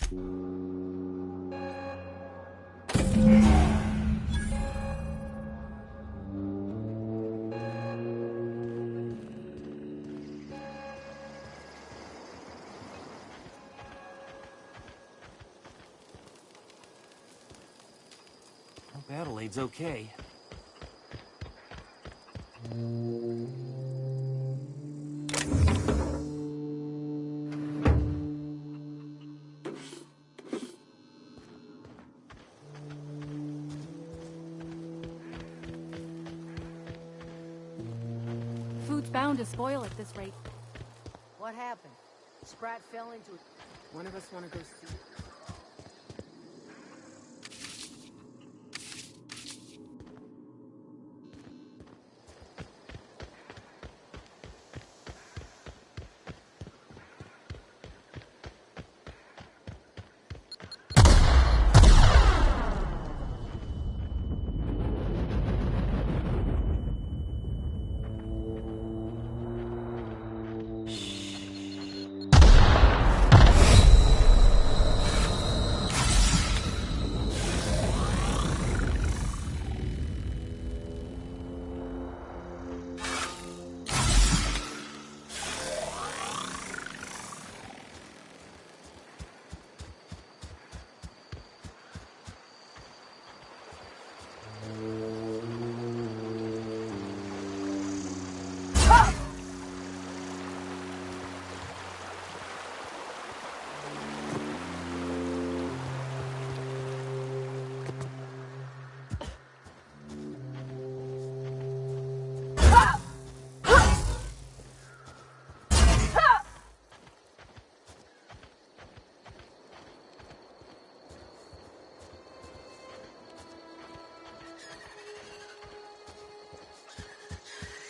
Hope Adelaide's okay. Food's bound to spoil at this rate. What happened? Sprat fell into it. One of us want to go see.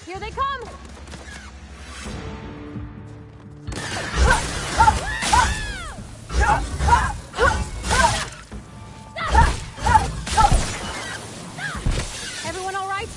Here they come! Everyone all right?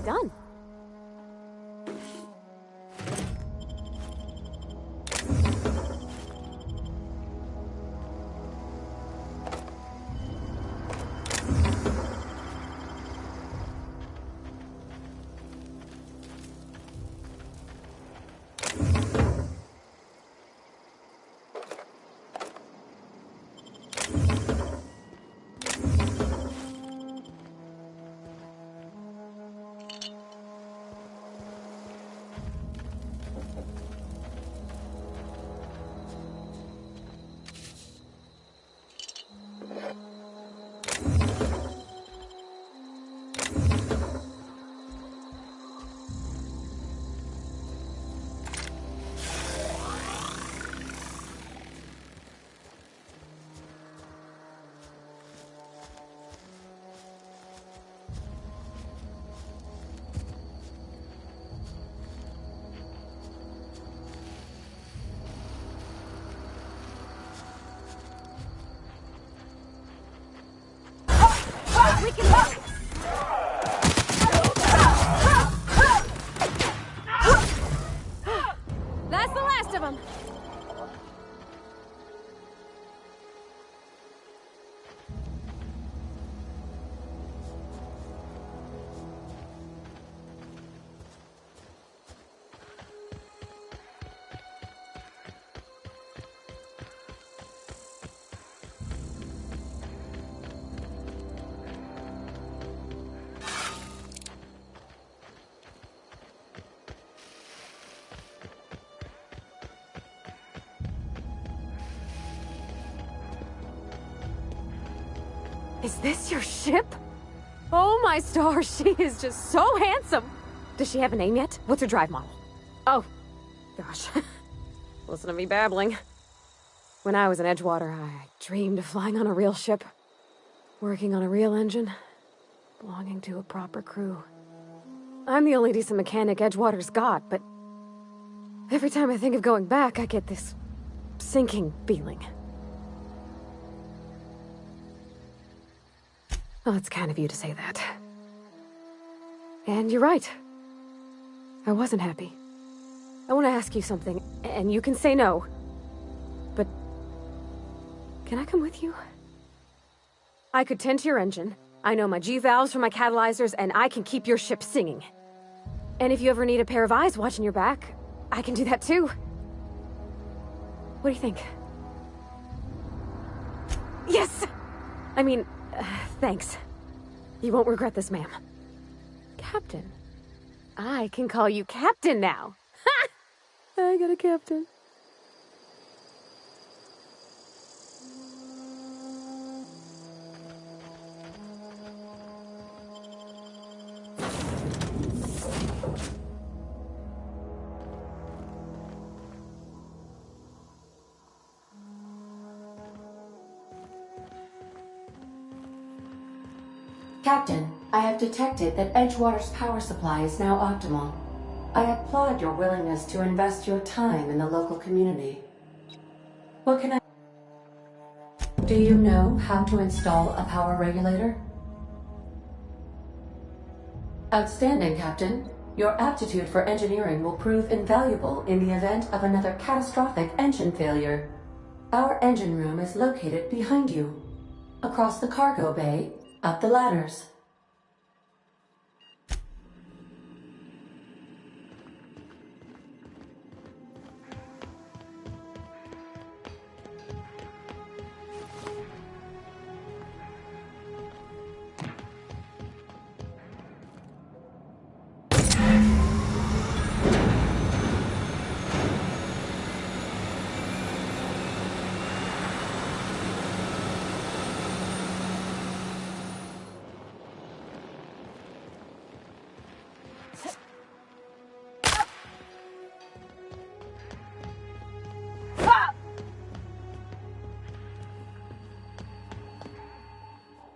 done. We can make it. That's the last of them. Is this your ship? Oh my stars, she is just so handsome! Does she have a name yet? What's her drive model? Oh, gosh. Listen to me babbling. When I was in Edgewater, I dreamed of flying on a real ship. Working on a real engine. Belonging to a proper crew. I'm the only decent mechanic Edgewater's got, but... every time I think of going back, I get this... sinking feeling. Well, it's kind of you to say that. And you're right. I wasn't happy. I want to ask you something, and you can say no. But... can I come with you? I could tend to your engine. I know my G-valves for my catalyzers, and I can keep your ship singing. And if you ever need a pair of eyes watching your back, I can do that too. What do you think? Yes! I mean... thanks. You won't regret this, ma'am. Captain. I can call you Captain now. Ha! I got a captain. Captain, I have detected that Edgewater's power supply is now optimal. I applaud your willingness to invest your time in the local community. What can I... Do you know how to install a power regulator? Outstanding, Captain. Your aptitude for engineering will prove invaluable in the event of another catastrophic engine failure. Our engine room is located behind you. Across the cargo bay, up the ladders.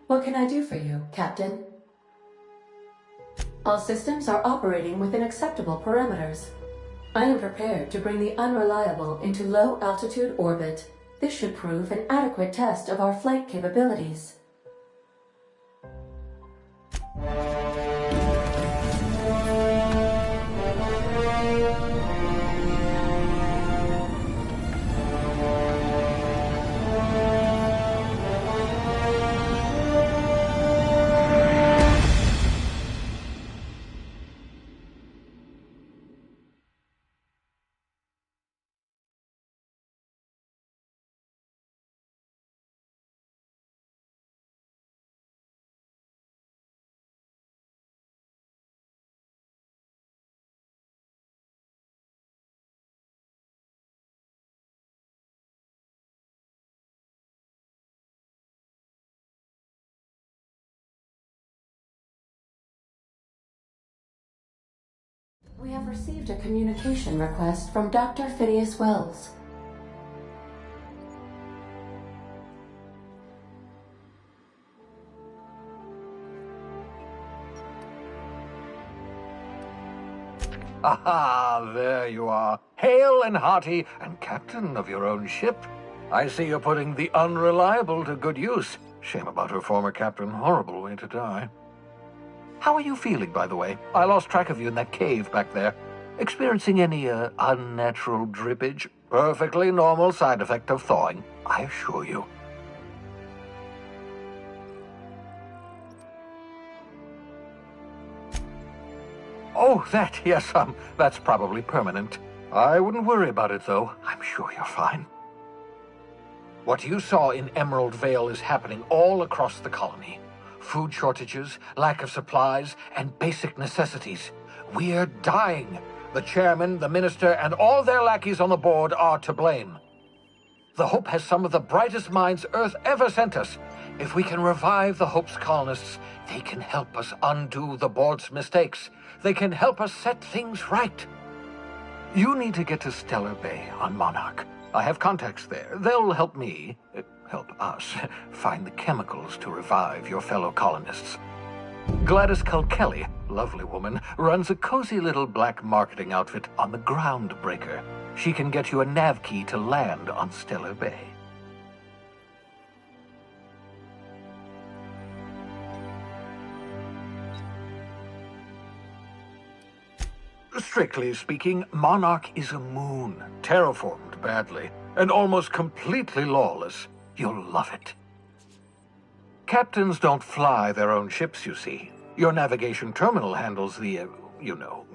What can I do for you, Captain? All systems are operating within acceptable parameters. I am prepared to bring the unreliable into low-altitude orbit. This should prove an adequate test of our flight capabilities. We have received a communication request from Dr. Phineas Wells. Aha, there you are. Hale and hearty, and captain of your own ship. I see you're putting the unreliable to good use. Shame about her former captain. Horrible way to die. How are you feeling, by the way? I lost track of you in that cave back there. Experiencing any, unnatural drippage? Perfectly normal side effect of thawing, I assure you. Oh, yes, that's probably permanent. I wouldn't worry about it, though. I'm sure you're fine. What you saw in Emerald Vale is happening all across the colony. Food shortages, lack of supplies, and basic necessities. We're dying. The chairman, the minister, and all their lackeys on the board are to blame. The Hope has some of the brightest minds Earth ever sent us. If we can revive the Hope's colonists, they can help us undo the board's mistakes. They can help us set things right. You need to get to Stellar Bay on Monarch. I have contacts there. They'll help help us, find the chemicals to revive your fellow colonists. Gladys Culkelly, lovely woman, runs a cozy little black marketing outfit on the Groundbreaker. She can get you a nav key to land on Stellar Bay. Strictly speaking, Monarch is a moon, terraformed badly, and almost completely lawless. You'll love it. Captains don't fly their own ships, you see. Your navigation terminal handles the,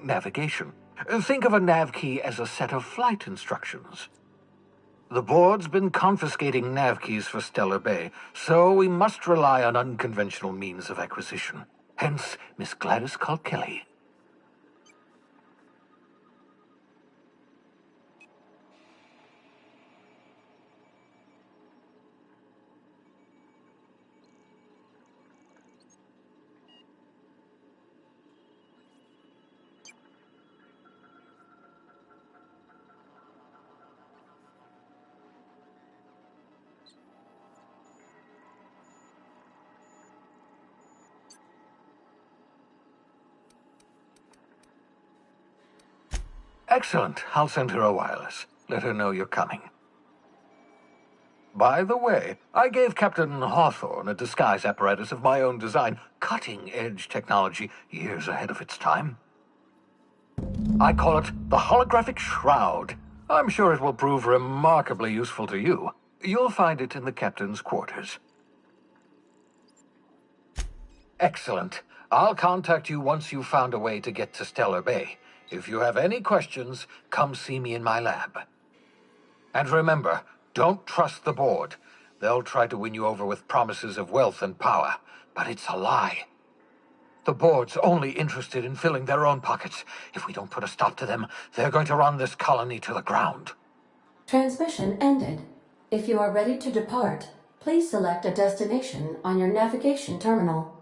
navigation. Think of a nav key as a set of flight instructions. The board's been confiscating nav keys for Stellar Bay, so we must rely on unconventional means of acquisition. Hence, Miss Gladys Culkelly. Excellent. I'll send her a wireless. Let her know you're coming. By the way, I gave Captain Hawthorne a disguise apparatus of my own design, cutting-edge technology, years ahead of its time. I call it the Holographic Shroud. I'm sure it will prove remarkably useful to you. You'll find it in the captain's quarters. Excellent. I'll contact you once you've found a way to get to Stellar Bay. If you have any questions, come see me in my lab. And remember, don't trust the board. They'll try to win you over with promises of wealth and power, but it's a lie. The board's only interested in filling their own pockets. If we don't put a stop to them, they're going to run this colony to the ground. Transmission ended. If you are ready to depart, please select a destination on your navigation terminal.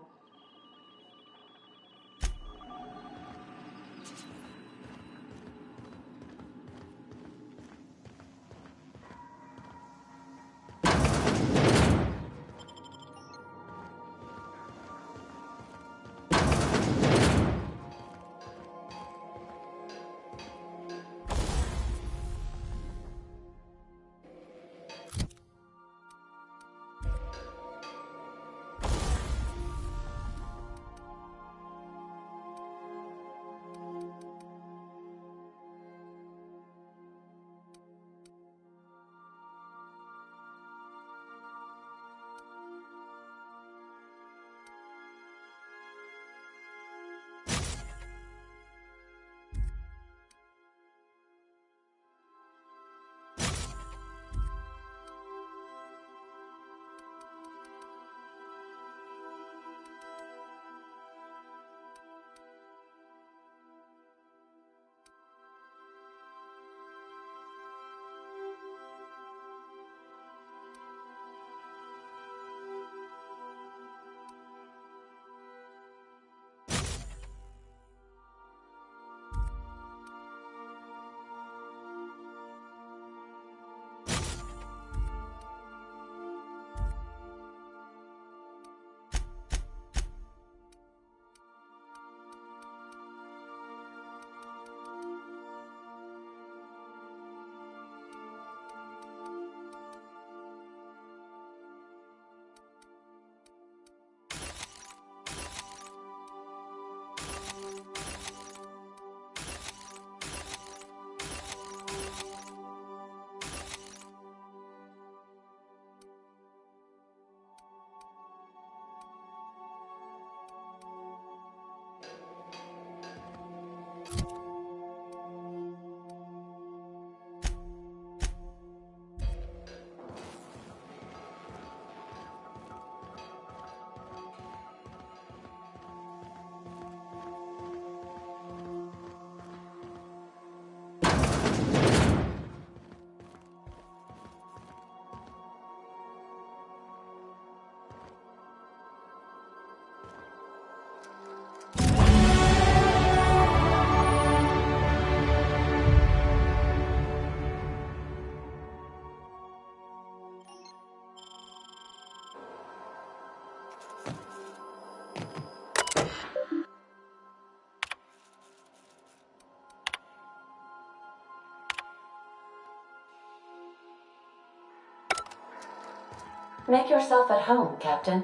Make yourself at home, Captain.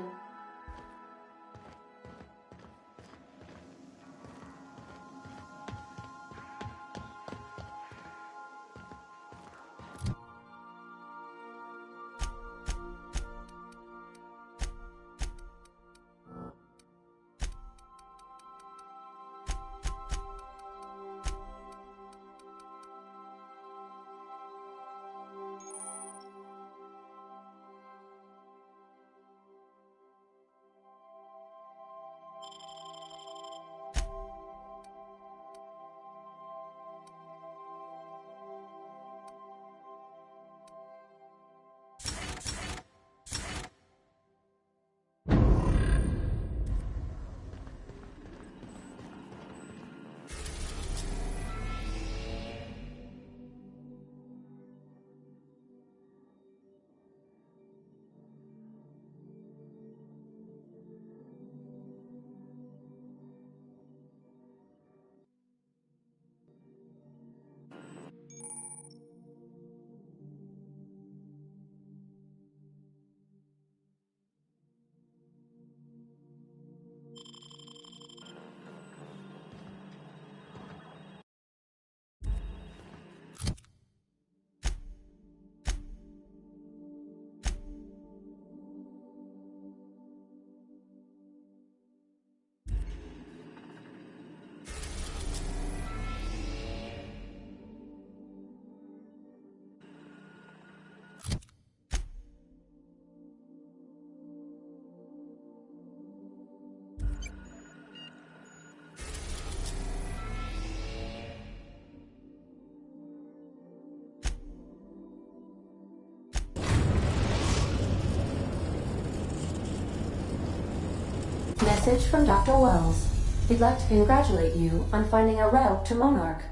Message from Dr. Wells. He'd like to congratulate you on finding a route to Monarch.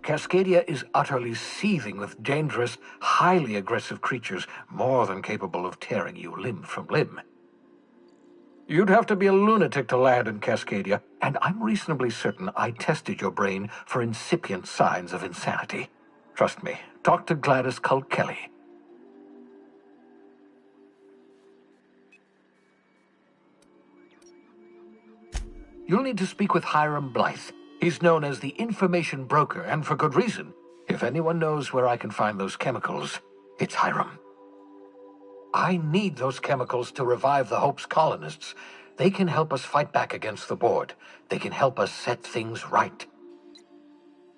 Cascadia is utterly seething with dangerous, highly aggressive creatures, more than capable of tearing you limb from limb. You'd have to be a lunatic to land in Cascadia, and I'm reasonably certain I tested your brain for incipient signs of insanity. Trust me, talk to Gladys Cull Kelly. You'll need to speak with Hiram Blythe. He's known as the information broker, and for good reason. If anyone knows where I can find those chemicals, it's Hiram. I need those chemicals to revive the Hope's colonists. They can help us fight back against the Board. They can help us set things right.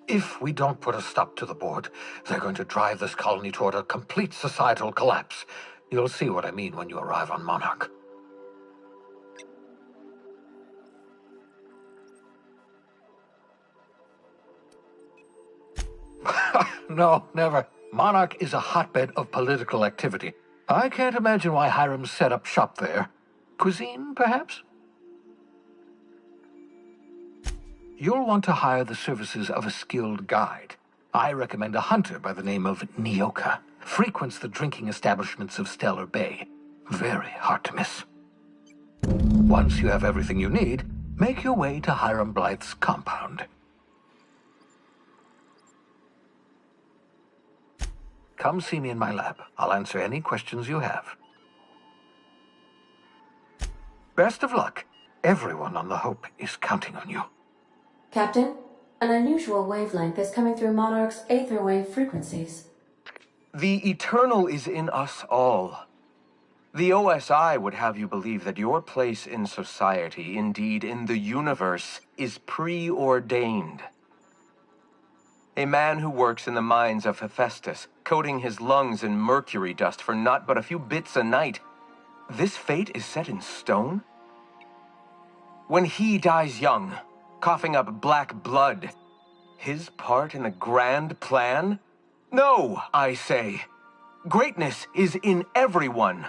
If we don't put a stop to the Board, they're going to drive this colony toward a complete societal collapse. You'll see what I mean when you arrive on Monarch. No, never. Monarch is a hotbed of political activity. I can't imagine why Hiram set up shop there. Cuisine, perhaps? You'll want to hire the services of a skilled guide. I recommend a hunter by the name of Nyoka. Frequents the drinking establishments of Stellar Bay. Very hard to miss. Once you have everything you need, make your way to Hiram Blythe's compound. Come see me in my lab. I'll answer any questions you have. Best of luck. Everyone on the Hope is counting on you. Captain, an unusual wavelength is coming through Monarch's aether wave frequencies. The eternal is in us all. The OSI would have you believe that your place in society, indeed in the universe, is preordained. A man who works in the mines of Hephaestus, coating his lungs in mercury dust for not but a few bits a night. This fate is set in stone? When he dies young, coughing up black blood, his part in the grand plan? No, I say. Greatness is in everyone,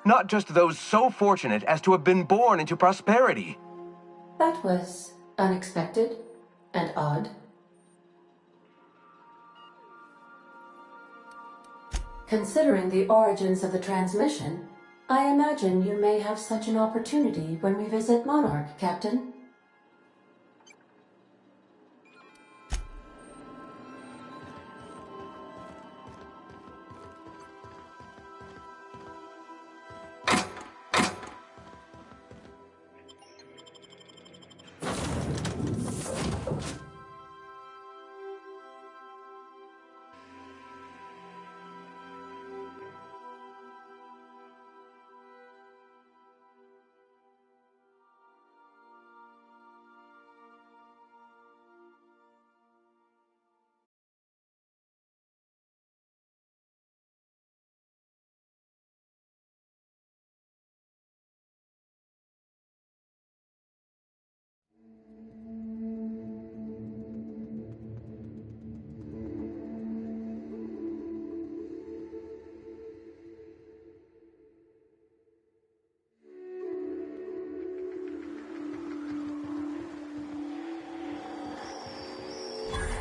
not just those so fortunate as to have been born into prosperity. That was unexpected and odd. Considering the origins of the transmission, I imagine you may have such an opportunity when we visit Monarch, Captain.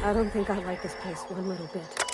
I don't think I like this place one little bit.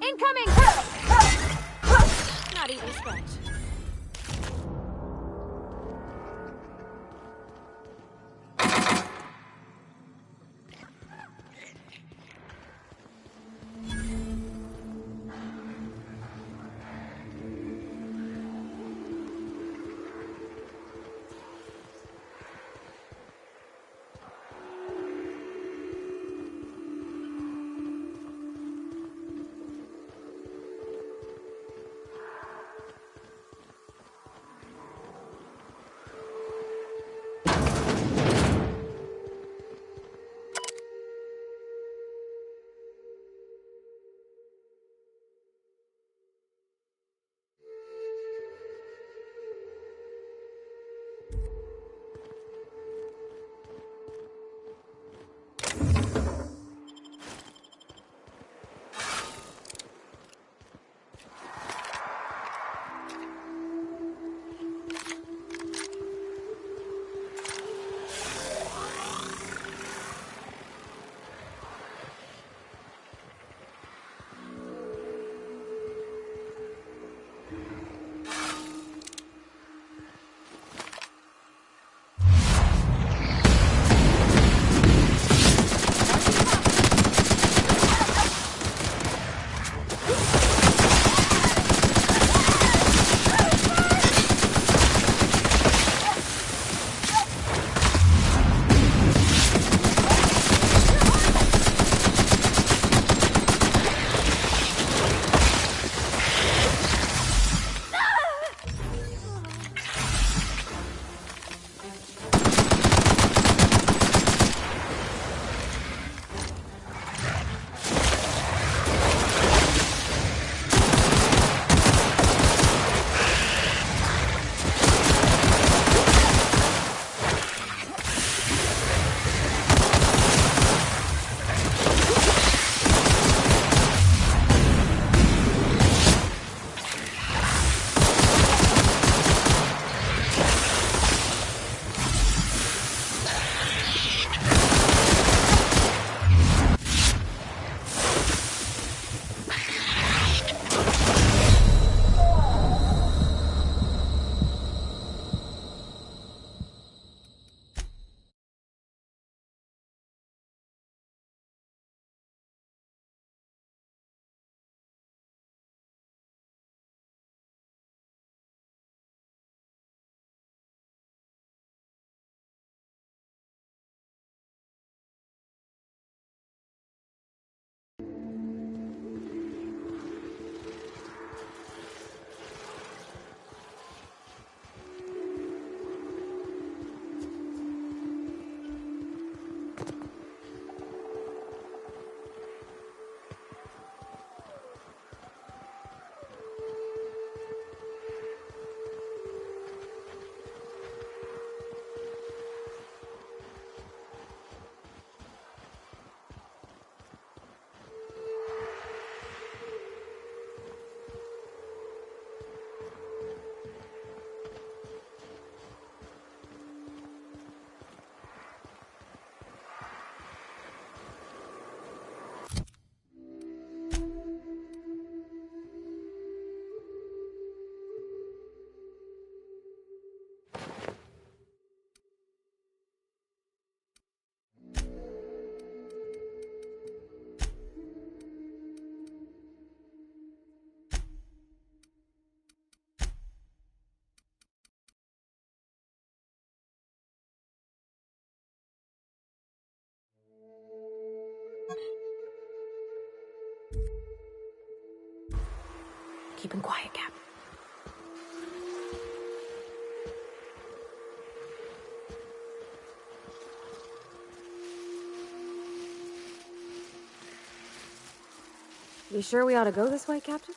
Incoming! Not even scratch. keeping quiet, Cap. You sure we ought to go this way, Captain?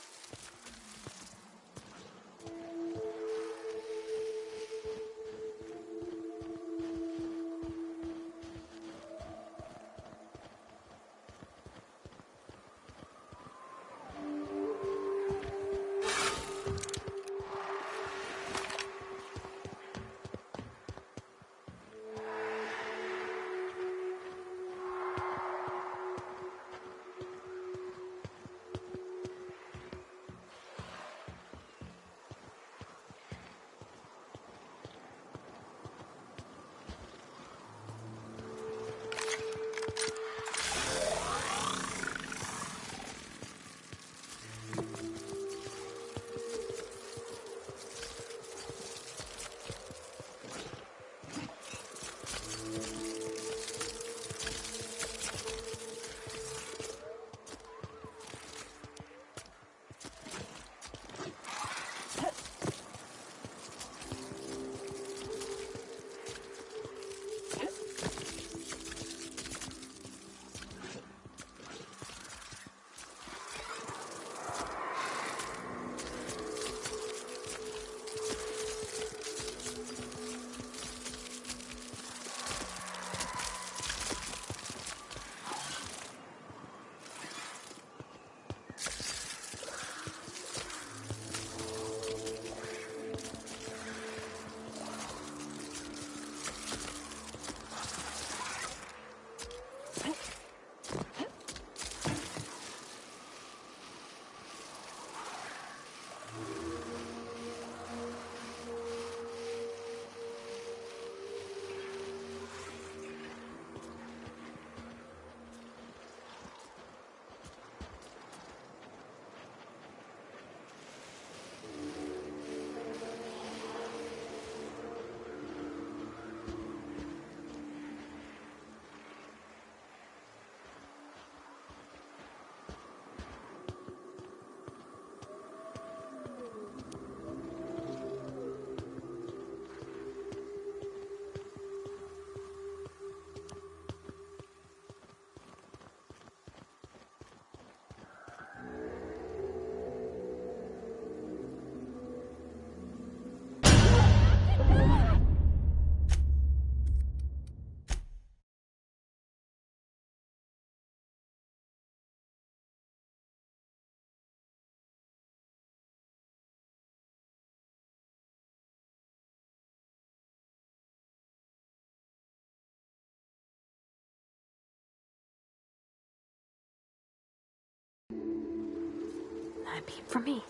Not a peep from me.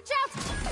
Watch out!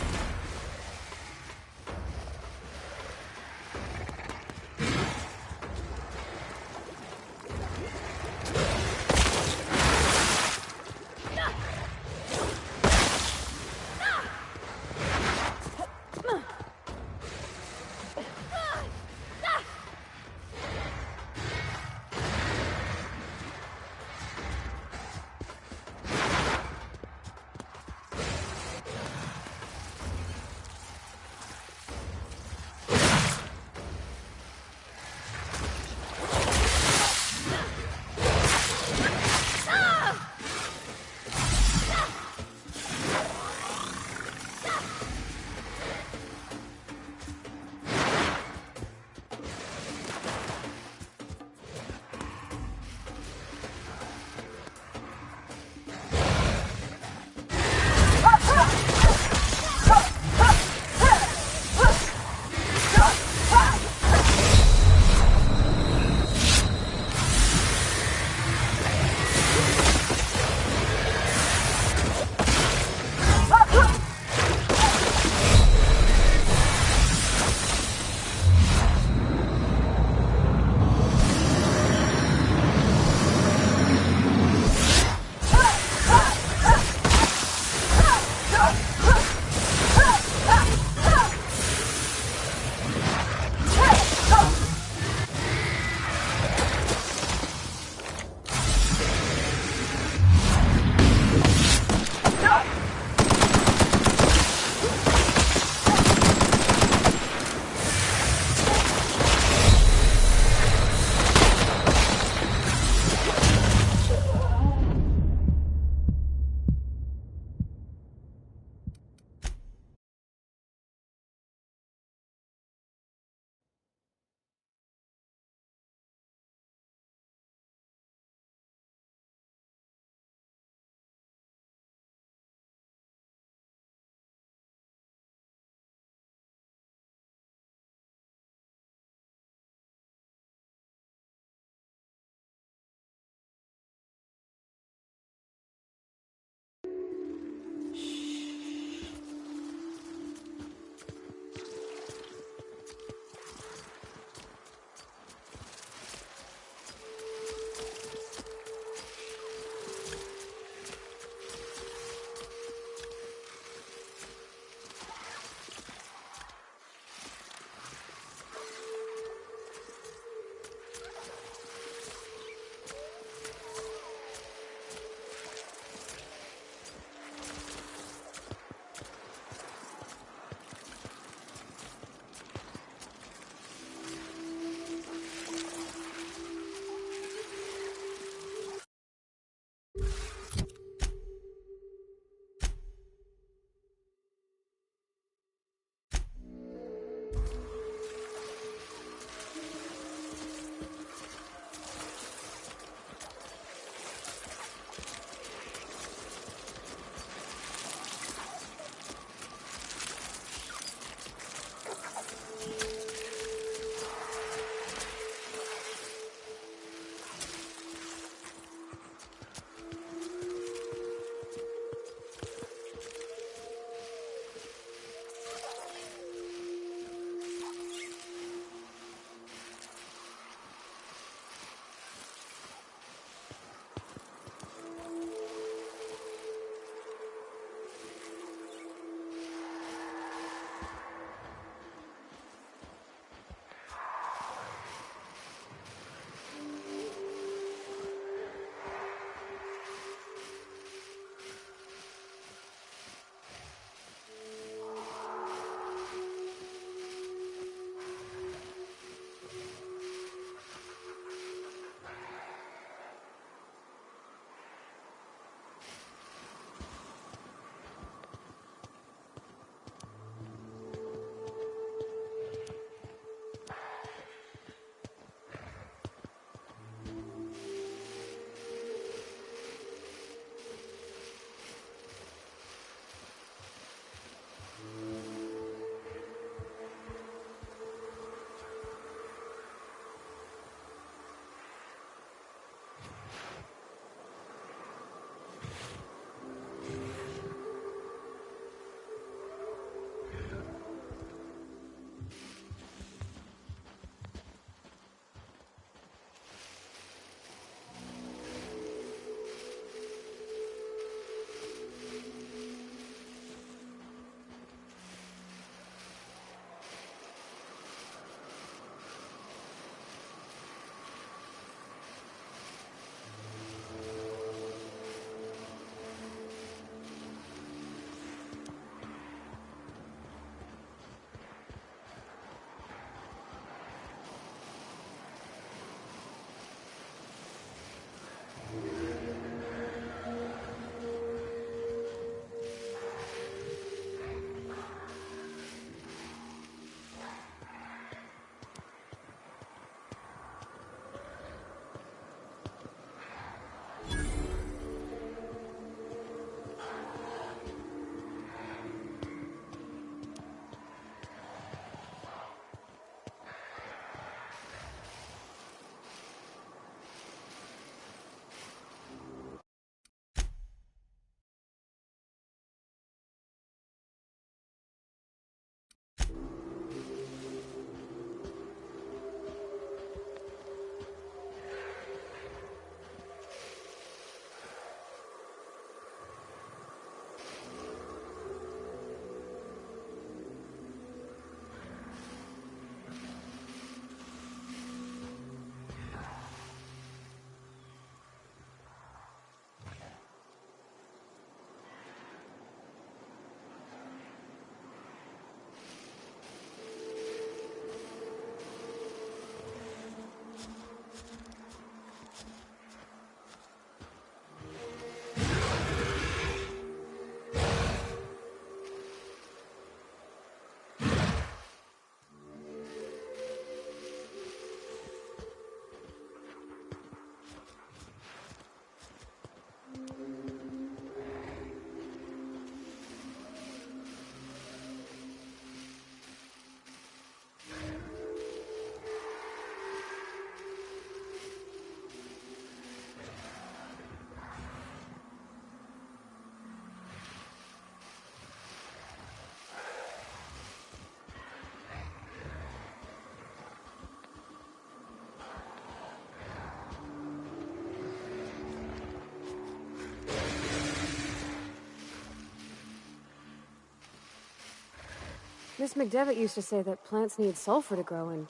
Miss McDevitt used to say that plants need sulfur to grow, and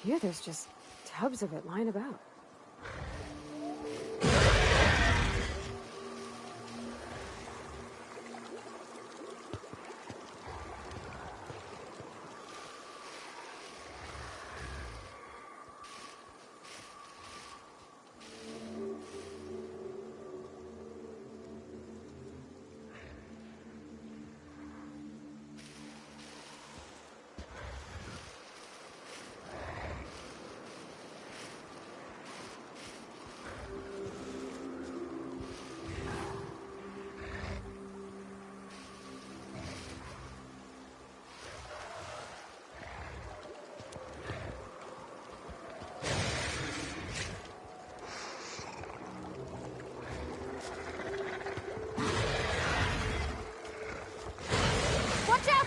here there's just tubs of it lying about. Watch out!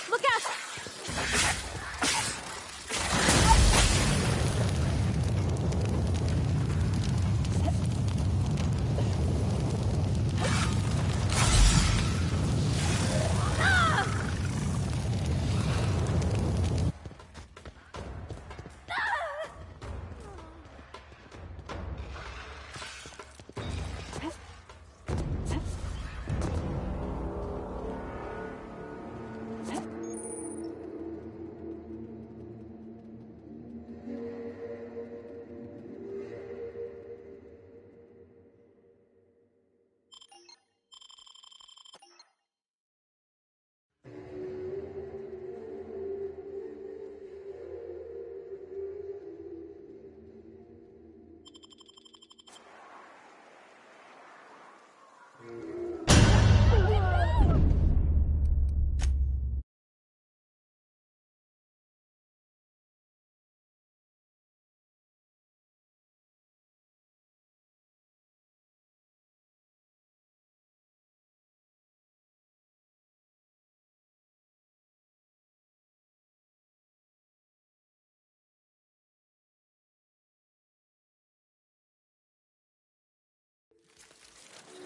Look out!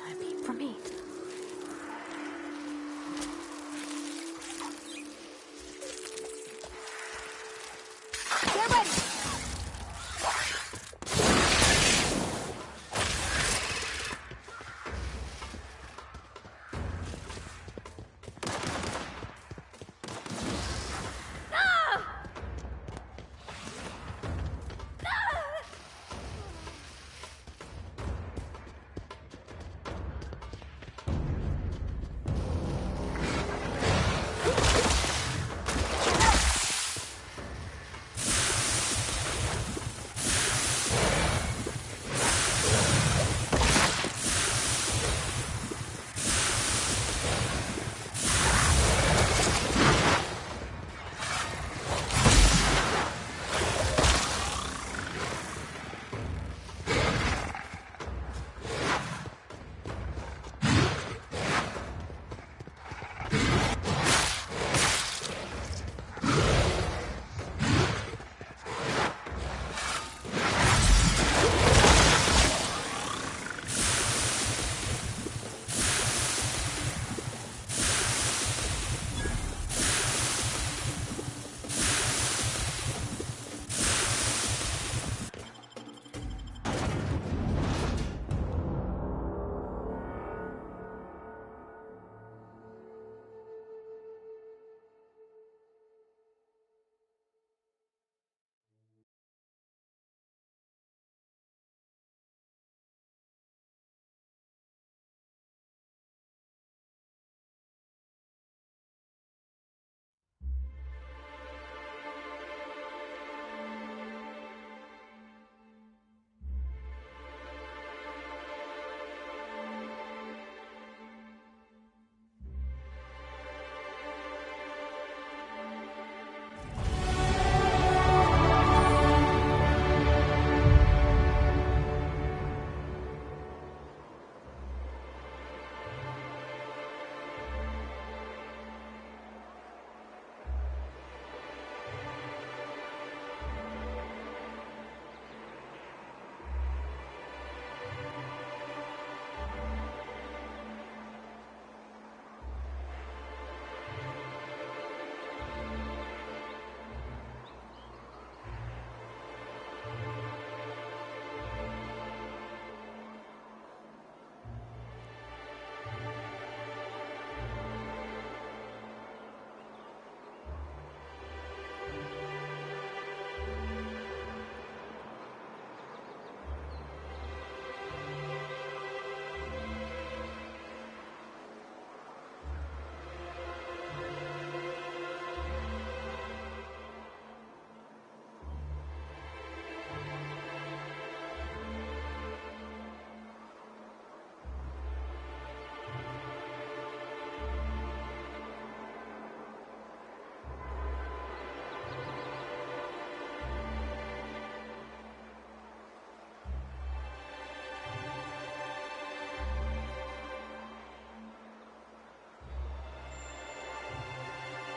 A peep from me. Get ready!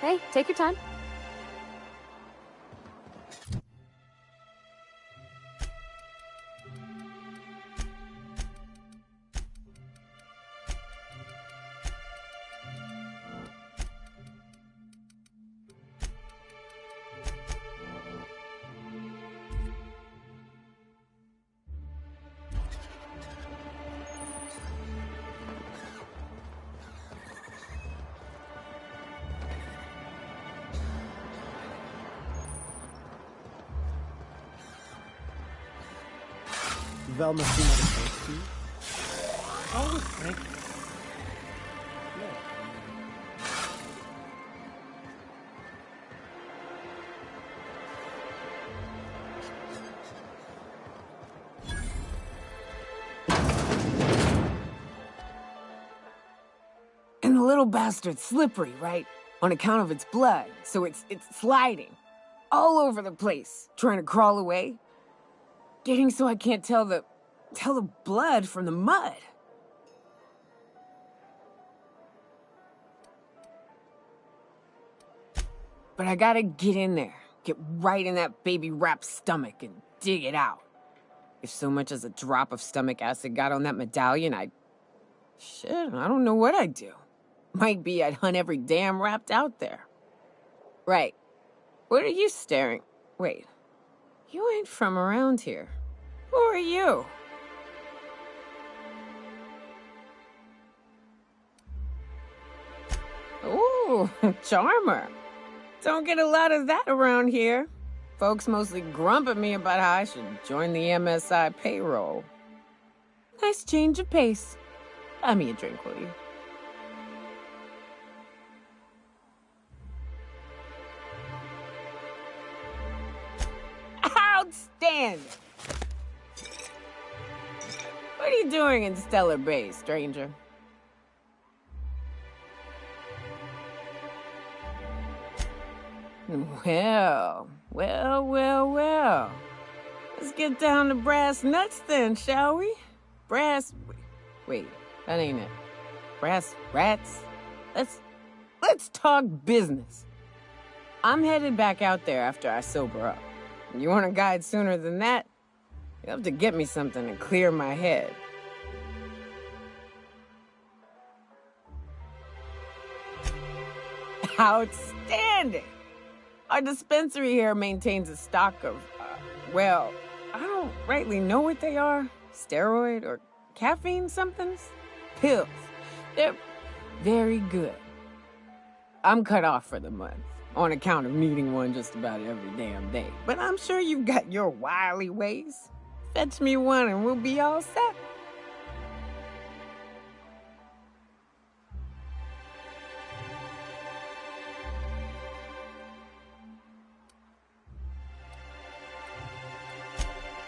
Hey, take your time. Velma seemed like a place too. Oh, with Frank. And the little bastard's slippery, right? On account of its blood, so it's sliding. All over the place, trying to crawl away. Getting so I can't tell the blood from the mud. But I gotta get in there, get right in that baby rap's stomach and dig it out. If so much as a drop of stomach acid got on that medallion, shit, I don't know what I'd do. Might be I'd hunt every damn Rapt out there. Right. What are you staring? Wait. You ain't from around here. Who are you? Ooh, charmer. Don't get a lot of that around here. Folks mostly grump at me about how I should join the MSI payroll. Nice change of pace. Buy me a drink, will you? Outstanding! What are you doing in Stellar Bay, stranger? Well. Let's get down to brass nuts then, shall we? Wait, that ain't it. Brass rats? Let's talk business. I'm headed back out there after I sober up. You want a guide sooner than that? You have to get me something to clear my head. Outstanding! Our dispensary here maintains a stock of, well, I don't rightly know what they are. Steroid or caffeine somethings? Pills. They're very good. I'm cut off for the month, on account of needing one just about every damn day. But I'm sure you've got your wily ways. Fetch me one and we'll be all set.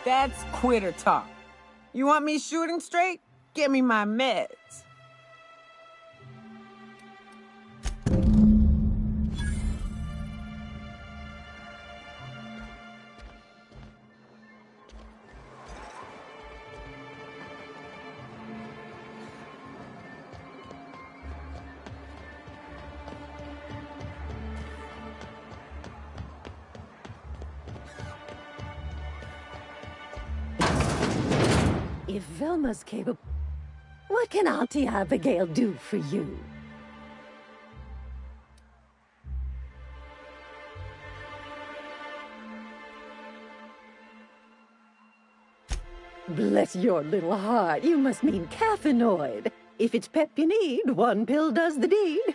That's quitter talk. You want me shooting straight? Give me my meds. If Velma's capable, what can Auntie Abigail do for you? Bless your little heart, you must mean caffeinoid. If it's pep you need, one pill does the deed.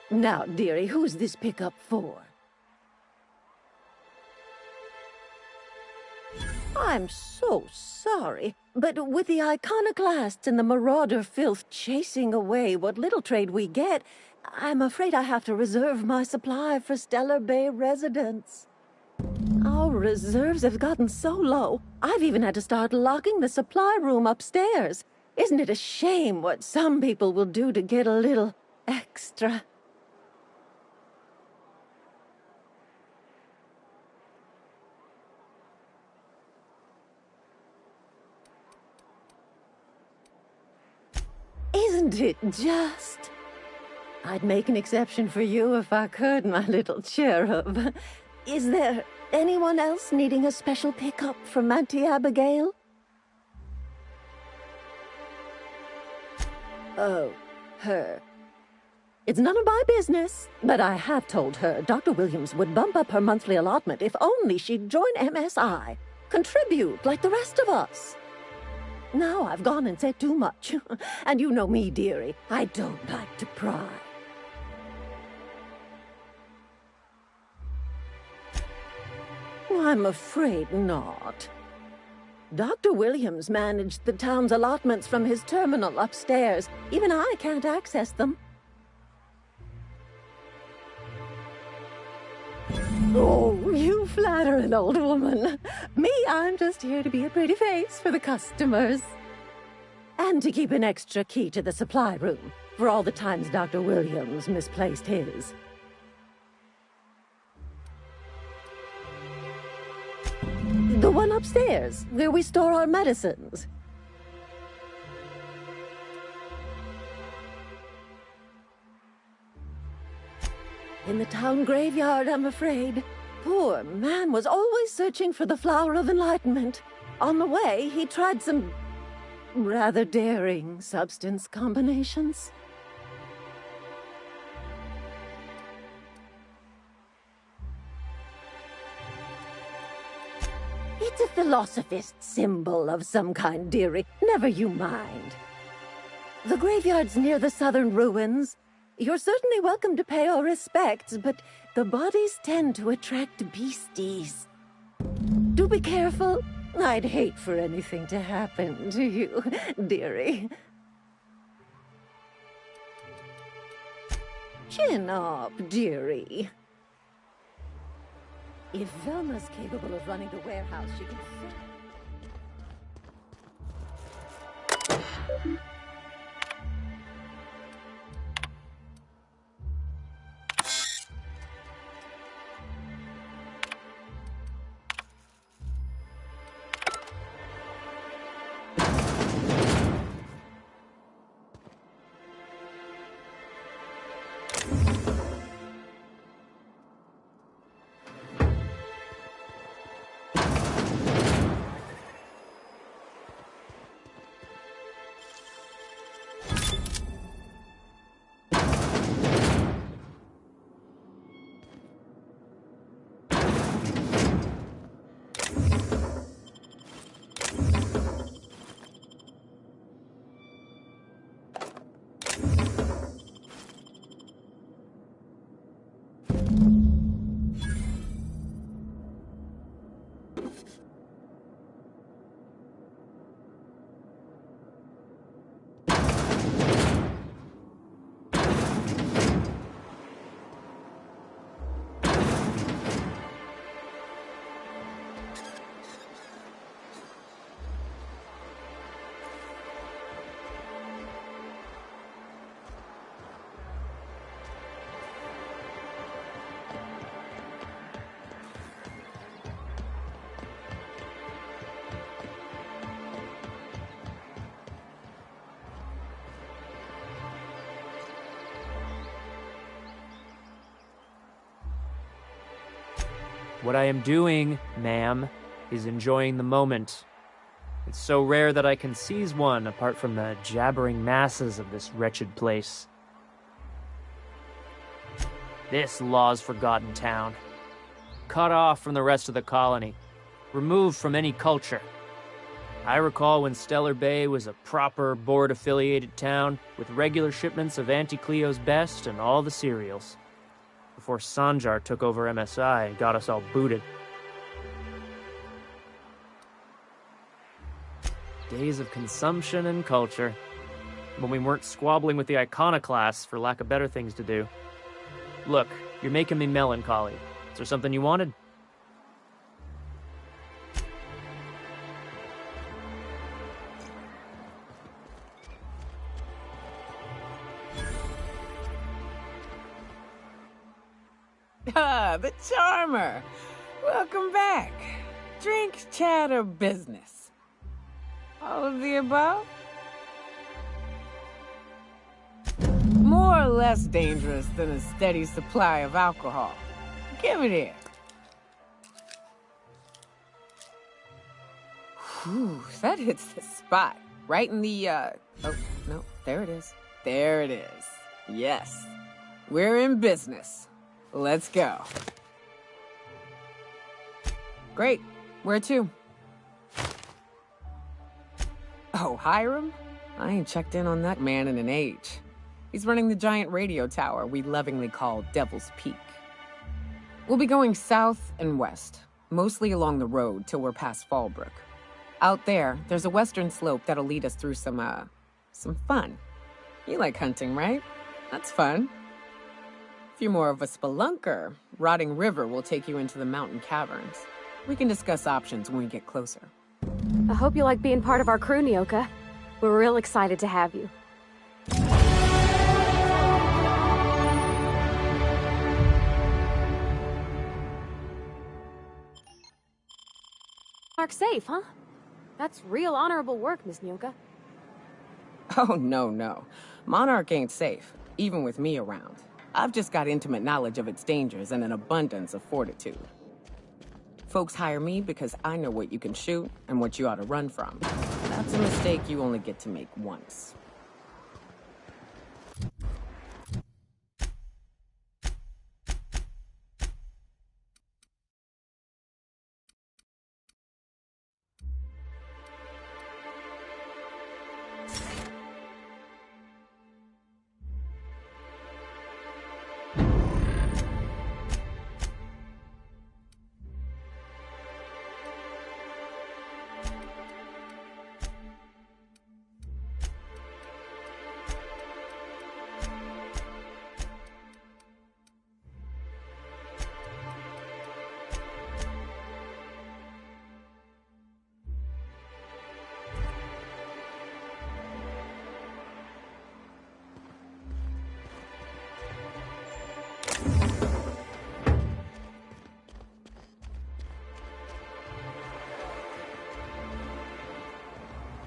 Now, dearie, who's this pickup for? I'm so sorry, but with the iconoclasts and the marauder filth chasing away what little trade we get, I'm afraid I have to reserve my supply for Stellar Bay residents. Our reserves have gotten so low, I've even had to start locking the supply room upstairs. Isn't it a shame what some people will do to get a little extra? Isn't it just? I'd make an exception for you if I could, my little cherub. Is there anyone else needing a special pickup from Auntie Abigail? Oh, her. It's none of my business, but I have told her Dr. Williams would bump up her monthly allotment if only she'd join MSI. Contribute like the rest of us. Now I've gone and said too much. And you know me, dearie. I don't like to pry. I'm afraid not. Dr. Williams managed the town's allotments from his terminal upstairs. Even I can't access them. Oh, you flatter an old woman. Me, I'm just here to be a pretty face for the customers. And to keep an extra key to the supply room for all the times Dr. Williams misplaced his. The one upstairs, where we store our medicines. In the town graveyard, I'm afraid. Poor man was always searching for the flower of enlightenment. On the way, he tried some rather daring substance combinations. It's a philosophist symbol of some kind, dearie. Never you mind. The graveyard's near the southern ruins. You're certainly welcome to pay our respects, but the bodies tend to attract beasties. Do be careful. I'd hate for anything to happen to you, dearie. Chin up, dearie. If Velma's capable of running the warehouse, she can... What I am doing, ma'am, is enjoying the moment. It's so rare that I can seize one apart from the jabbering masses of this wretched place. This law's forgotten town. Cut off from the rest of the colony. Removed from any culture. I recall when Stellar Bay was a proper board-affiliated town with regular shipments of Auntie Cleo's best and all the cereals. Before Sanjar took over MSI and got us all booted. Days of consumption and culture. When we weren't squabbling with the iconoclasts for lack of better things to do. Look, you're making me melancholy. Is there something you wanted? Ah, the charmer. Welcome back. Drink, chat, or business? All of the above? More far less dangerous than a steady supply of alcohol. Give it here. Whew, that hits the spot. Right in the, oh, no, there it is. There it is. Yes. We're in business. Let's go. Great. Where to? Oh, Hiram? I ain't checked in on that man in an age. He's running the giant radio tower we lovingly call Devil's Peak. We'll be going south and west, mostly along the road till we're past Fallbrook. Out there's a western slope that'll lead us through some fun. You like hunting, right? That's fun. If you're more of a spelunker, Rotting River will take you into the mountain caverns. We can discuss options when we get closer. I hope you like being part of our crew, Nyoka. We're real excited to have you. Monarch safe, huh? That's real honorable work, Miss Nyoka. Oh, no. Monarch ain't safe, even with me around. I've just got intimate knowledge of its dangers and an abundance of fortitude. Folks hire me because I know what you can shoot and what you ought to run from. That's a mistake you only get to make once.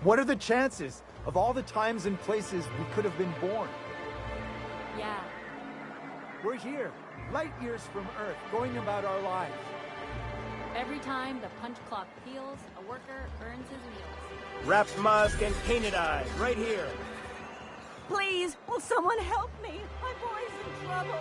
What are the chances of all the times and places we could have been born? Yeah. We're here, light years from Earth, going about our lives. Every time the punch clock peels, a worker earns his meals. Wrapped mask and painted eyes, right here. Please, will someone help me? My boy's in trouble.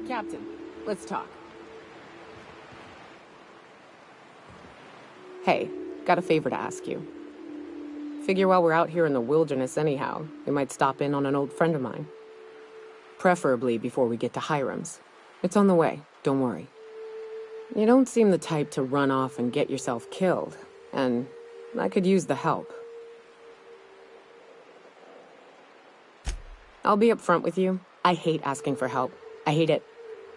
Captain, let's talk. Hey, got a favor to ask you. Figure while we're out here in the wilderness anyhow, we might stop in on an old friend of mine. Preferably before we get to Hiram's. It's on the way, don't worry. You don't seem the type to run off and get yourself killed, and I could use the help. I'll be upfront with you. I hate asking for help. I hate it.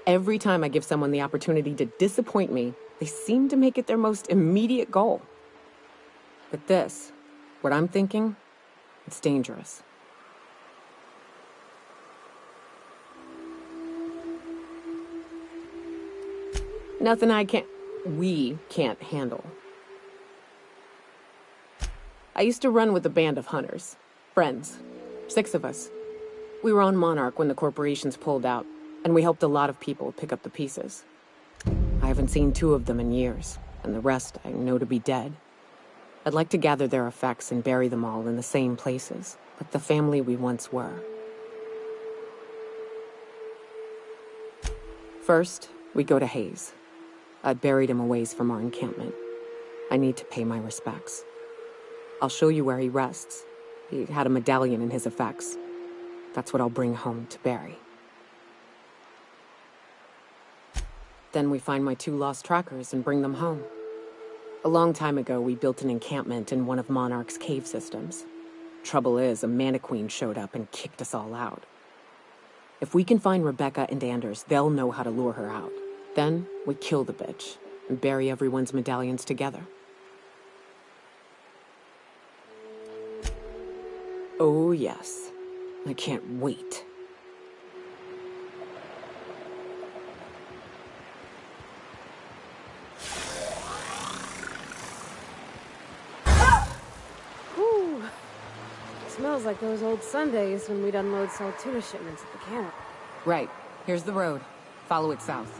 Every time I give someone the opportunity to disappoint me, they seem to make it their most immediate goal. But this, what I'm thinking, it's dangerous. Nothing we can't handle. I used to run with a band of hunters. Friends. 6 of us. We were on Monarch when the corporations pulled out, and we helped a lot of people pick up the pieces. I haven't seen 2 of them in years, and the rest I know to be dead. I'd like to gather their effects and bury them all in the same places, like the family we once were. First, we go to Hayes. I'd buried him a ways from our encampment. I need to pay my respects. I'll show you where he rests. He had a medallion in his effects. That's what I'll bring home to bury. Then we find my 2 lost trackers and bring them home. A long time ago, we built an encampment in one of Monarch's cave systems. Trouble is, a Mantiqueen showed up and kicked us all out. If we can find Rebecca and Anders, they'll know how to lure her out. Then, we kill the bitch and bury everyone's medallions together. Oh, yes. I can't wait. Whew. Smells like those old Sundays when we'd unload salt tuna shipments at the camp. Right. Here's the road. Follow it south.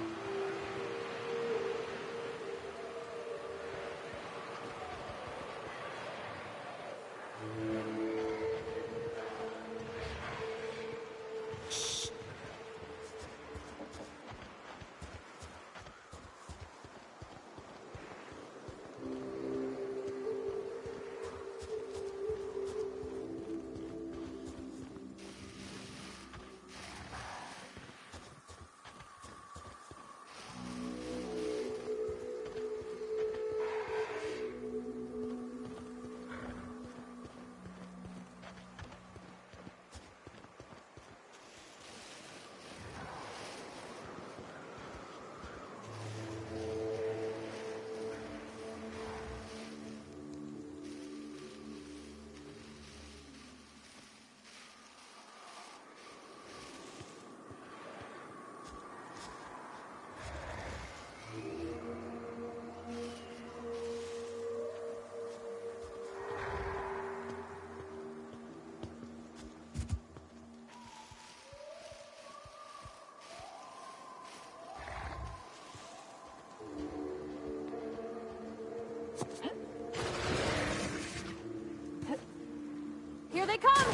Here they come!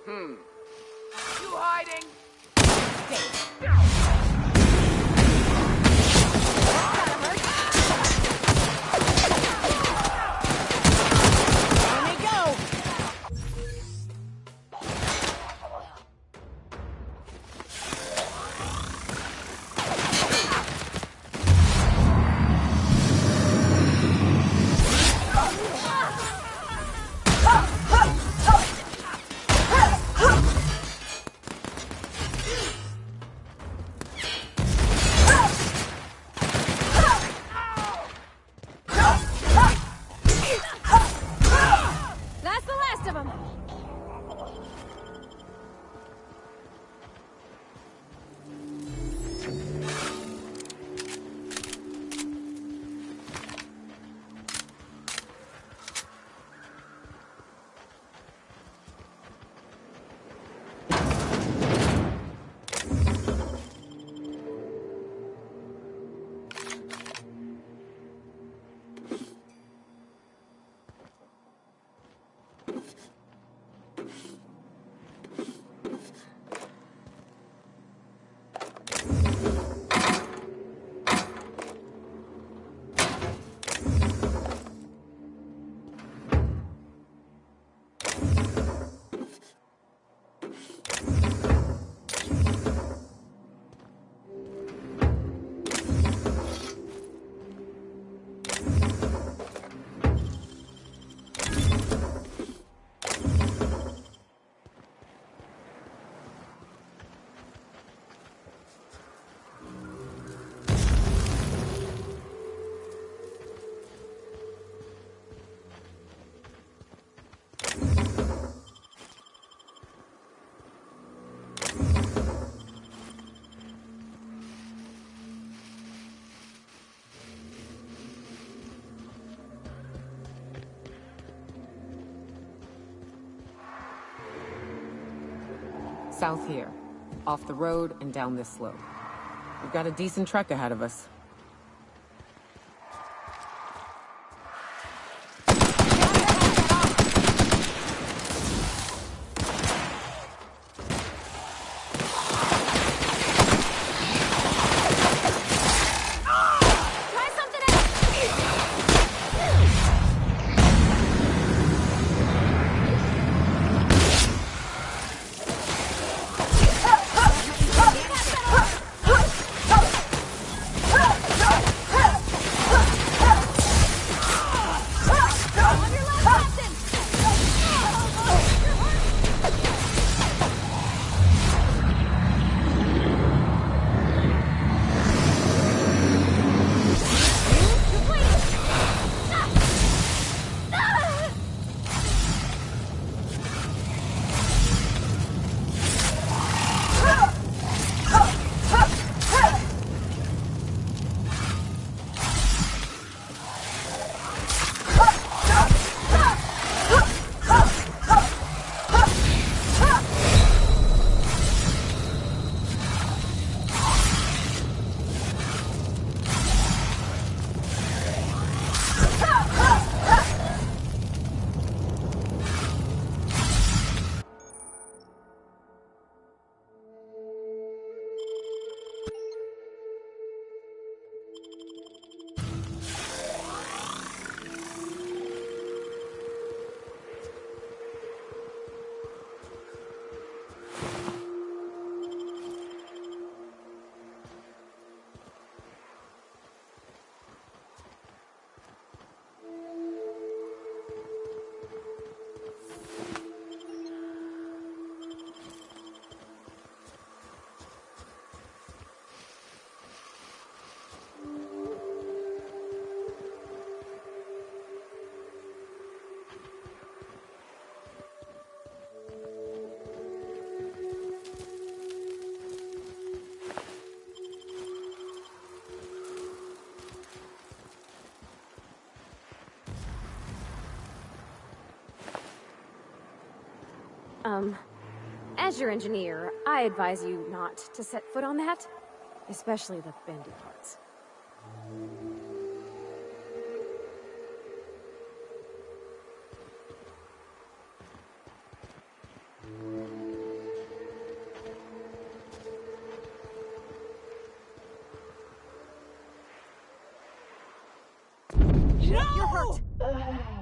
You hiding? Let me go! South here. Off the road and down this slope. We've got a decent trek ahead of us. As your engineer, I advise you not to set foot on that, especially the bendy parts. No! You're hurt.